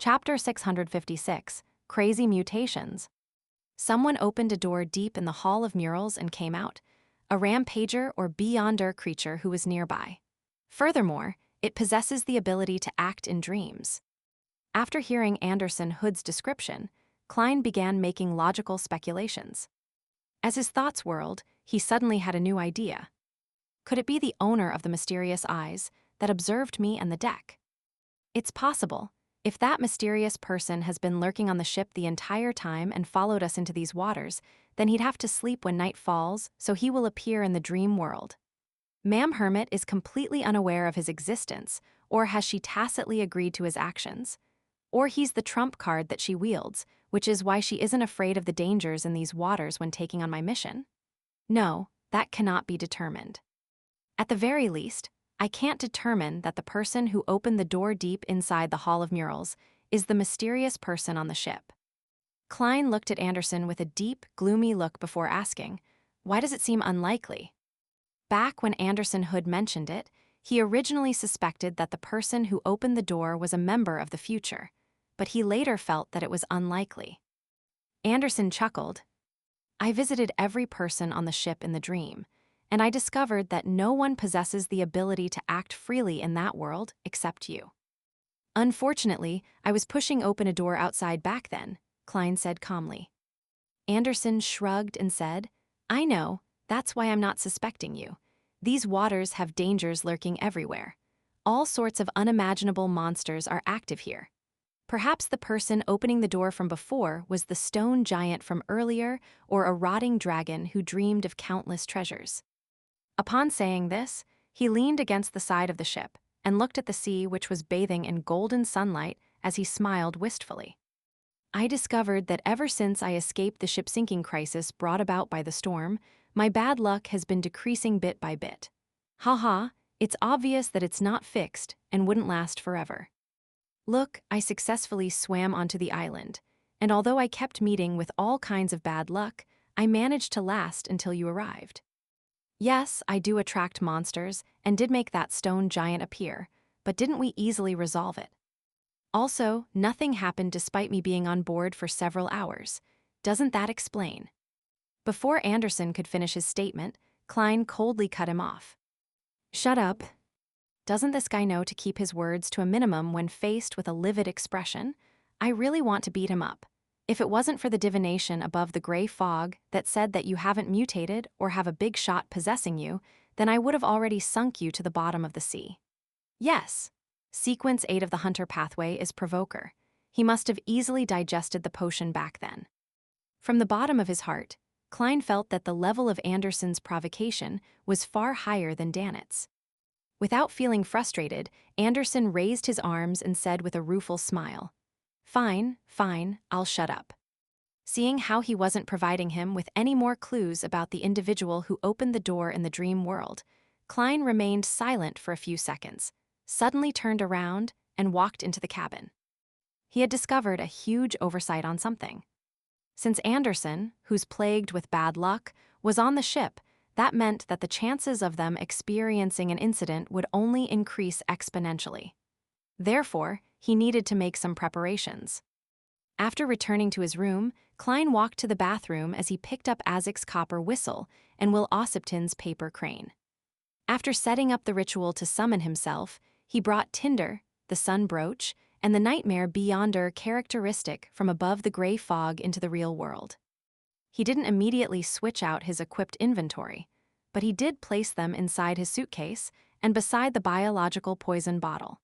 Chapter 656, Crazy Mutations. Someone opened a door deep in the Hall of Murals and came out, a rampager or beyonder creature who was nearby. Furthermore, it possesses the ability to act in dreams. After hearing Anderson Hood's description, Klein began making logical speculations. As his thoughts whirled, he suddenly had a new idea. Could it be the owner of the mysterious eyes that observed me and the deck? It's possible. If that mysterious person has been lurking on the ship the entire time and followed us into these waters, then he'd have to sleep when night falls, so he will appear in the dream world. Ma'am Hermit is completely unaware of his existence, or has she tacitly agreed to his actions? Or he's the trump card that she wields, which is why she isn't afraid of the dangers in these waters when taking on my mission? No, that cannot be determined. At the very least, I can't determine that the person who opened the door deep inside the Hall of Murals is the mysterious person on the ship. Klein looked at Anderson with a deep, gloomy look before asking, "Why does it seem unlikely?" Back when Anderson Hood mentioned it, he originally suspected that the person who opened the door was a member of the future, but he later felt that it was unlikely. Anderson chuckled. "I visited every person on the ship in the dream, and I discovered that no one possesses the ability to act freely in that world except you. Unfortunately, I was pushing open a door outside back then," Klein said calmly. Anderson shrugged and said, "I know, that's why I'm not suspecting you. These waters have dangers lurking everywhere. All sorts of unimaginable monsters are active here. Perhaps the person opening the door from before was the stone giant from earlier or a rotting dragon who dreamed of countless treasures." Upon saying this, he leaned against the side of the ship and looked at the sea, which was bathing in golden sunlight, as he smiled wistfully. "I discovered that ever since I escaped the ship sinking crisis brought about by the storm, my bad luck has been decreasing bit by bit. Haha, it's obvious that it's not fixed and wouldn't last forever. Look, I successfully swam onto the island, and although I kept meeting with all kinds of bad luck, I managed to last until you arrived. Yes, I do attract monsters, and did make that stone giant appear, but didn't we easily resolve it? Also, nothing happened despite me being on board for several hours. Doesn't that explain?" Before Anderson could finish his statement, Klein coldly cut him off. "Shut up. Doesn't this guy know to keep his words to a minimum when faced with a livid expression? I really want to beat him up. If it wasn't for the divination above the gray fog that said that you haven't mutated or have a big shot possessing you, then I would have already sunk you to the bottom of the sea. Yes, Sequence 8 of the Hunter pathway is Provoker. He must have easily digested the potion back then." From the bottom of his heart, Klein felt that the level of Anderson's provocation was far higher than Dannett's. Without feeling frustrated, Anderson raised his arms and said with a rueful smile, Fine, I'll shut up." Seeing how he wasn't providing him with any more clues about the individual who opened the door in the dream world, Klein remained silent for a few seconds, suddenly turned around, and walked into the cabin. He had discovered a huge oversight on something. Since Anderson, who's plagued with bad luck, was on the ship, that meant that the chances of them experiencing an incident would only increase exponentially. Therefore, he needed to make some preparations. After returning to his room, Klein walked to the bathroom as he picked up Azek's copper whistle and Will Ossipton's paper crane. After setting up the ritual to summon himself, he brought Tinder, the sun brooch, and the nightmare beyonder characteristic from above the gray fog into the real world. He didn't immediately switch out his equipped inventory, but he did place them inside his suitcase and beside the biological poison bottle.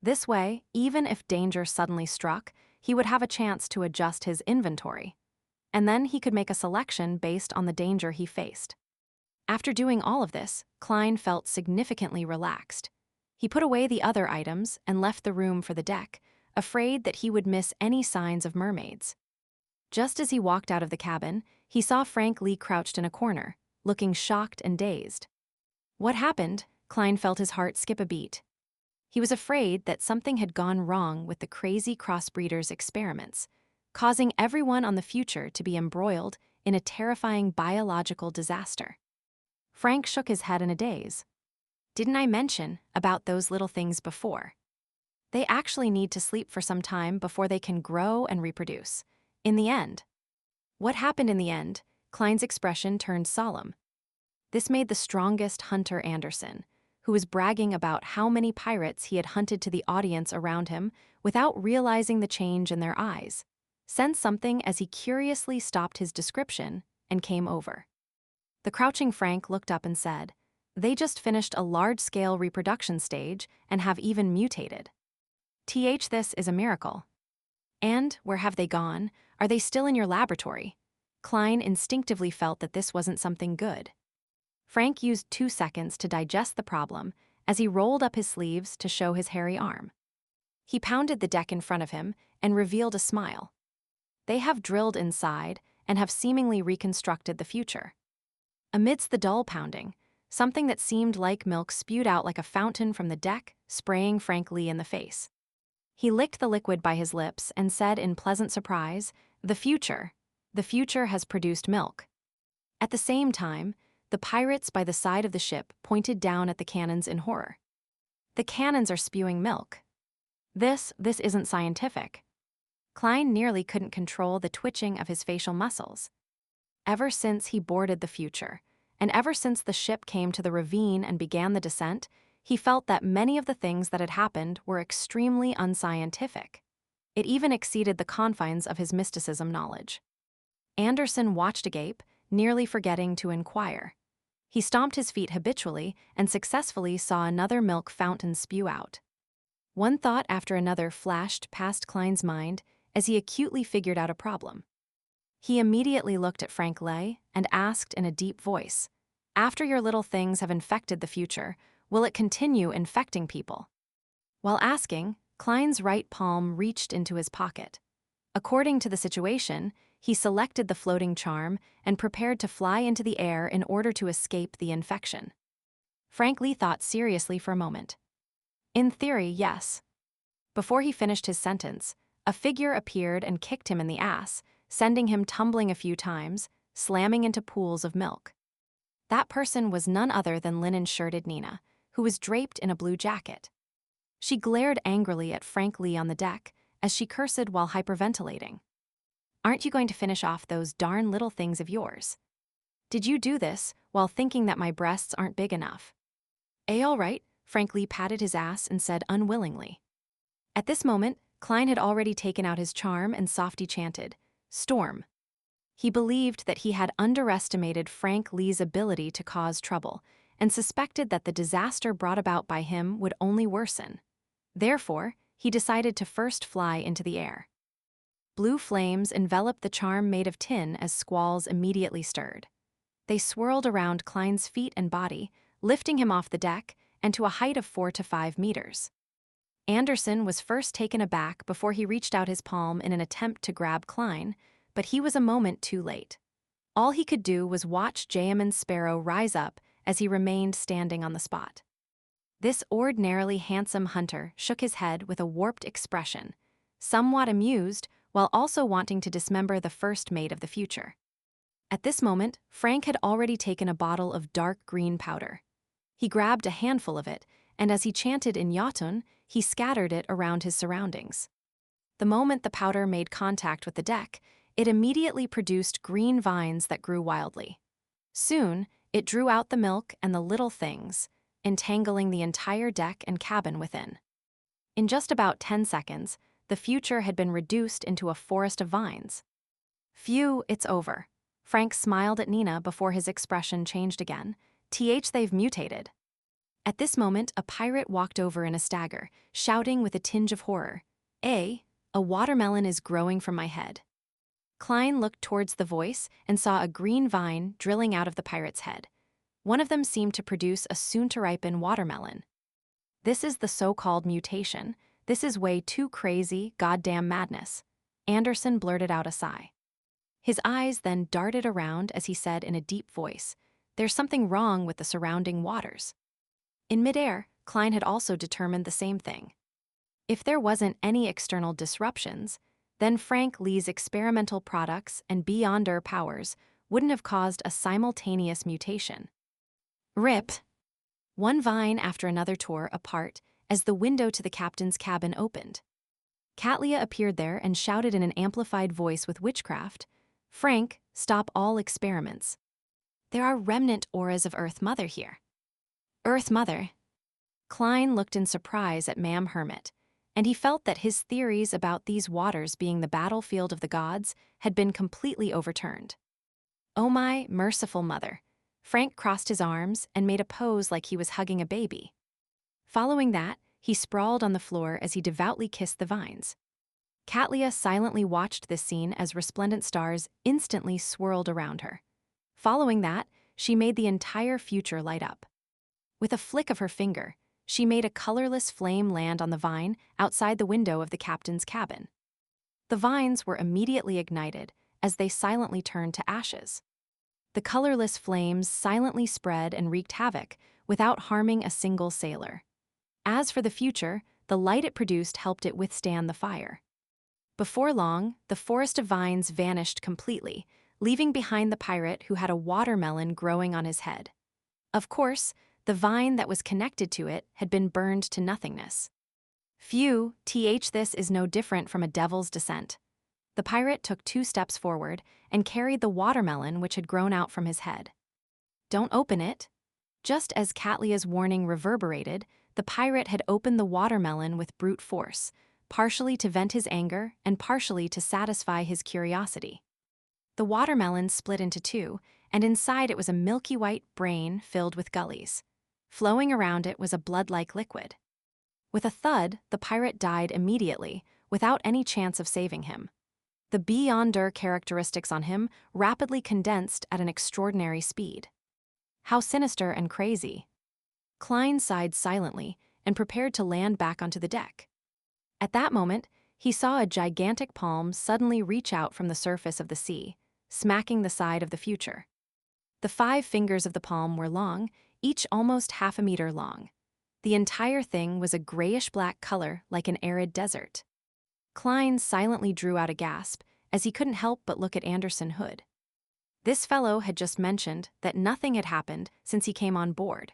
This way, even if danger suddenly struck, he would have a chance to adjust his inventory, and then he could make a selection based on the danger he faced. After doing all of this, Klein felt significantly relaxed. He put away the other items and left the room for the deck, afraid that he would miss any signs of mermaids. Just as he walked out of the cabin, he saw Frank Lee crouched in a corner, looking shocked and dazed. What happened? Klein felt his heart skip a beat. He was afraid that something had gone wrong with the crazy crossbreeder's experiments, causing everyone on the future to be embroiled in a terrifying biological disaster. Frank shook his head in a daze. "Didn't I mention about those little things before?" They actually need to sleep for some time before they can grow and reproduce. In the end, what happened in the end? Klein's expression turned solemn. This made the strongest hunter Anderson, who was bragging about how many pirates he had hunted to the audience around him without realizing the change in their eyes, sense something as he curiously stopped his description and came over. The crouching Frank looked up and said, "They just finished a large-scale reproduction stage and have even mutated. This is a miracle. And where have they gone? Are they still in your laboratory?" Klein instinctively felt that this wasn't something good. Frank used 2 seconds to digest the problem as he rolled up his sleeves to show his hairy arm. He pounded the deck in front of him and revealed a smile. "They have drilled inside and have seemingly reconstructed the future." Amidst the dull pounding, something that seemed like milk spewed out like a fountain from the deck, spraying Frank Lee in the face. He licked the liquid by his lips and said in pleasant surprise, the future has produced milk." At the same time, the pirates by the side of the ship pointed down at the cannons in horror. "The cannons are spewing milk. This isn't scientific." Klein nearly couldn't control the twitching of his facial muscles. Ever since he boarded the future, and ever since the ship came to the ravine and began the descent, he felt that many of the things that had happened were extremely unscientific. It even exceeded the confines of his mysticism knowledge. Anderson watched agape, nearly forgetting to inquire. He stomped his feet habitually and successfully saw another milk fountain spew out. One thought after another flashed past Klein's mind as he acutely figured out a problem. He immediately looked at Frank Lee and asked in a deep voice, "After your little things have infected the future, will it continue infecting people?" While asking, Klein's right palm reached into his pocket. According to the situation, he selected the floating charm and prepared to fly into the air in order to escape the infection. Frank Lee thought seriously for a moment. "In theory, yes." Before he finished his sentence, a figure appeared and kicked him in the ass, sending him tumbling a few times, slamming into pools of milk. That person was none other than linen-shirted Nina, who was draped in a blue jacket. She glared angrily at Frank Lee on the deck as she cursed while hyperventilating. "Aren't you going to finish off those darn little things of yours? Did you do this while thinking that my breasts aren't big enough?" All right," Frank Lee patted his ass and said unwillingly. At this moment, Klein had already taken out his charm and softly chanted, "Storm." He believed that he had underestimated Frank Lee's ability to cause trouble and suspected that the disaster brought about by him would only worsen. Therefore, he decided to first fly into the air. Blue flames enveloped the charm made of tin as squalls immediately stirred. They swirled around Klein's feet and body, lifting him off the deck and to a height of 4 to 5 meters. Anderson was first taken aback before he reached out his palm in an attempt to grab Klein, but he was a moment too late. All he could do was watch Jayaman Sparrow rise up as he remained standing on the spot. This ordinarily handsome hunter shook his head with a warped expression, somewhat amused while also wanting to dismember the first mate of the future. At this moment, Frank had already taken a bottle of dark green powder. He grabbed a handful of it, and as he chanted in Yatun, he scattered it around his surroundings. The moment the powder made contact with the deck, it immediately produced green vines that grew wildly. Soon, it drew out the milk and the little things, entangling the entire deck and cabin within. In just about 10 seconds, the future had been reduced into a forest of vines. "Phew, it's over." Frank smiled at Nina before his expression changed again. They've mutated." At this moment, a pirate walked over in a stagger, shouting with a tinge of horror, A watermelon is growing from my head." Klein looked towards the voice and saw a green vine drilling out of the pirate's head. One of them seemed to produce a soon-to-ripen watermelon. "This is the so-called mutation. This is way too crazy, goddamn madness." Anderson blurted out a sigh. His eyes then darted around as he said in a deep voice, "There's something wrong with the surrounding waters." In midair, Klein had also determined the same thing. If there wasn't any external disruptions, then Frank Lee's experimental products and beyonder powers wouldn't have caused a simultaneous mutation. Rip! One vine after another tore apart as the window to the captain's cabin opened. Katlia appeared there and shouted in an amplified voice with witchcraft, "Frank, stop all experiments. There are remnant auras of Earth Mother here." Earth Mother? Klein looked in surprise at Ma'am Hermit, and he felt that his theories about these waters being the battlefield of the gods had been completely overturned. "Oh my merciful mother." Frank crossed his arms and made a pose like he was hugging a baby. Following that, he sprawled on the floor as he devoutly kissed the vines. Katlia silently watched this scene as resplendent stars instantly swirled around her. Following that, she made the entire future light up. With a flick of her finger, she made a colorless flame land on the vine outside the window of the captain's cabin. The vines were immediately ignited as they silently turned to ashes. The colorless flames silently spread and wreaked havoc without harming a single sailor. As for the future, the light it produced helped it withstand the fire. Before long, the forest of vines vanished completely, leaving behind the pirate who had a watermelon growing on his head. Of course, the vine that was connected to it had been burned to nothingness. Phew, this is no different from a devil's descent. The pirate took 2 steps forward and carried the watermelon which had grown out from his head. "Don't open it." Just as Katlia's warning reverberated, the pirate had opened the watermelon with brute force, partially to vent his anger and partially to satisfy his curiosity. The watermelon split into 2, and inside it was a milky white brain filled with gullies. Flowing around it was a blood-like liquid. With a thud, the pirate died immediately, without any chance of saving him. The Beyonder characteristics on him rapidly condensed at an extraordinary speed. How sinister and crazy. Klein sighed silently and prepared to land back onto the deck. At that moment, he saw a gigantic palm suddenly reach out from the surface of the sea, smacking the side of the future. The 5 fingers of the palm were long, each almost half a meter long. The entire thing was a grayish-black color like an arid desert. Klein silently drew out a gasp, as he couldn't help but look at Anderson Hood. This fellow had just mentioned that nothing had happened since he came on board.